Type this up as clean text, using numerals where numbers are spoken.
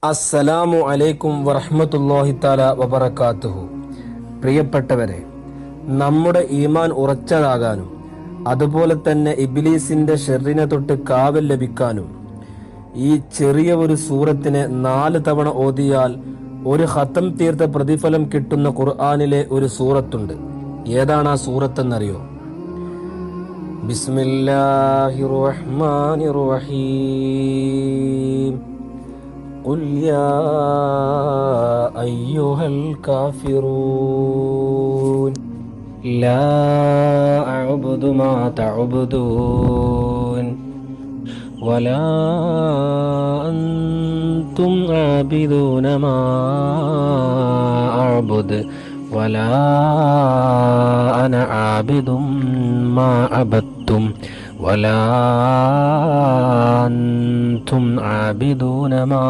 അസ്സലാമു അലൈക്കും വറഹ്മത്തുള്ളാഹി തആല വബറകാതുഹു. പ്രിയപ്പെട്ടവരെ, നമ്മുടെ ഈമാൻ ഉറച്ചതാകാനും അതുപോലെ തന്നെ ഇബ്ലീസിന്റെ ഷെറിനെ തൊട്ട് കാവൽ ലഭിക്കാനും ഈ ചെറിയ ഒരു സൂറത്തിനെ 4 തവണ ഓതിയാൽ ഒരു ഖത്തം തീർത്ത പ്രതിഫലം കിട്ടുന്ന ഖുർആനിലെ ഒരു സൂറത്തുണ്ട്. ഏതാണ് ആ സൂറത്തെന്നറിയോ? ബിസ്മില്ലാഹിർ റഹ്മാനിർ റഹീം. قل يا أيها الكافرون لا أعبد ما تعبدون ولا أنتم عابدون ما أعبد ولا أنا عابد ما عبدتم ولا أنتم عابدون ما